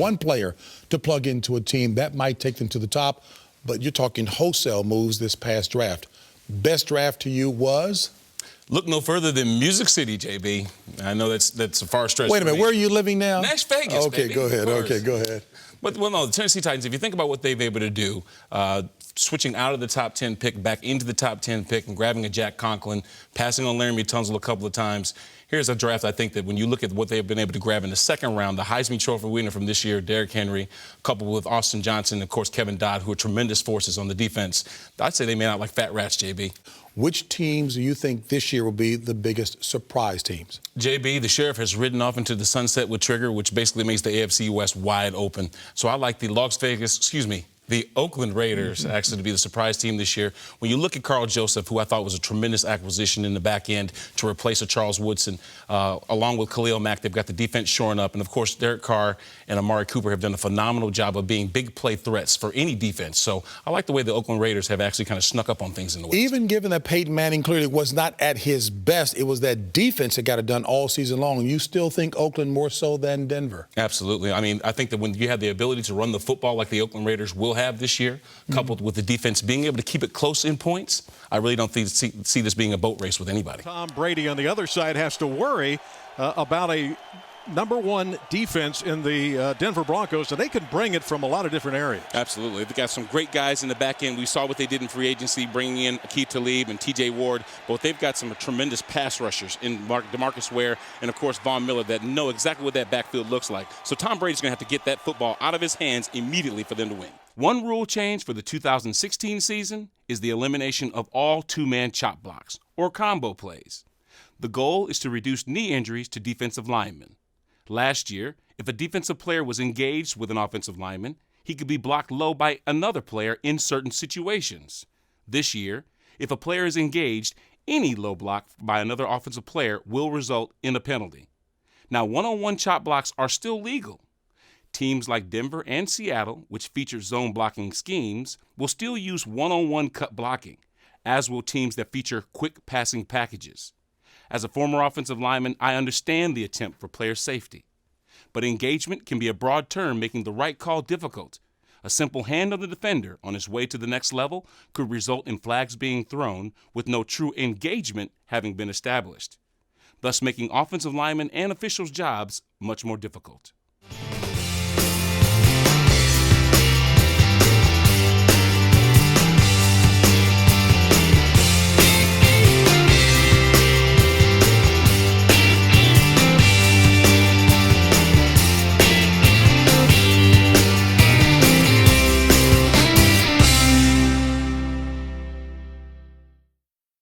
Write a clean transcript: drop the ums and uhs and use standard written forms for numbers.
one player to plug into a team that might take them to the top. But you're talking wholesale moves this past draft. Best draft to you was? Look no further than Music City, JB. I know that's a far stretch. Wait a minute, where are you living now? Las Vegas, Okay, baby, go ahead. Okay, go ahead. But, well, no, the Tennessee Titans, if you think about what they've been able to do, switching out of the top 10 pick back into the top 10 pick and grabbing a Jack Conklin, passing on Laramie Tunsil a couple of times. Here's a draft, I think, that when you look at what they've been able to grab in the second round, the Heisman Trophy winner from this year, Derrick Henry, coupled with Austin Johnson and, of course, Kevin Dodd, who are tremendous forces on the defense. I'd say they made out like fat rats, JB. Which teams do you think this year will be the biggest surprise teams? JB, the Sheriff has ridden off into the sunset with Trigger, which basically makes the AFC West wide open. So I like the Oakland Raiders actually to be the surprise team this year. When you look at Carl Joseph, who I thought was a tremendous acquisition in the back end to replace a Charles Woodson, along with Khalil Mack, they've got the defense shoring up. And, of course, Derek Carr and Amari Cooper have done a phenomenal job of being big play threats for any defense. So I like the way the Oakland Raiders have actually kind of snuck up on things in the West. Even given that Peyton Manning clearly was not at his best, it was that defense that got it done all season long. You still think Oakland more so than Denver? Absolutely. I mean, I think that when you have the ability to run the football like the Oakland Raiders will have this year, coupled with the defense being able to keep it close in points, I really don't see this being a boat race with anybody. Tom Brady on the other side has to worry about a #1 defense in the Denver Broncos, and they can bring it from a lot of different areas. Absolutely. They've got some great guys in the back end. We saw what they did in free agency, bringing in Akeem Talib and T.J. Ward. But they've got some tremendous pass rushers in DeMarcus Ware and, of course, Von Miller that know exactly what that backfield looks like. So Tom Brady's going to have to get that football out of his hands immediately for them to win. One rule change for the 2016 season is the elimination of all two-man chop blocks, or combo plays. The goal is to reduce knee injuries to defensive linemen. Last year, if a defensive player was engaged with an offensive lineman, he could be blocked low by another player in certain situations. This year, if a player is engaged, any low block by another offensive player will result in a penalty. Now, one-on-one chop blocks are still legal. Teams like Denver and Seattle, which feature zone blocking schemes, will still use one-on-one cut blocking, as will teams that feature quick passing packages. As a former offensive lineman, I understand the attempt for player safety. But engagement can be a broad term, making the right call difficult. A simple hand on the defender on his way to the next level could result in flags being thrown with no true engagement having been established, thus making offensive linemen and officials' jobs much more difficult.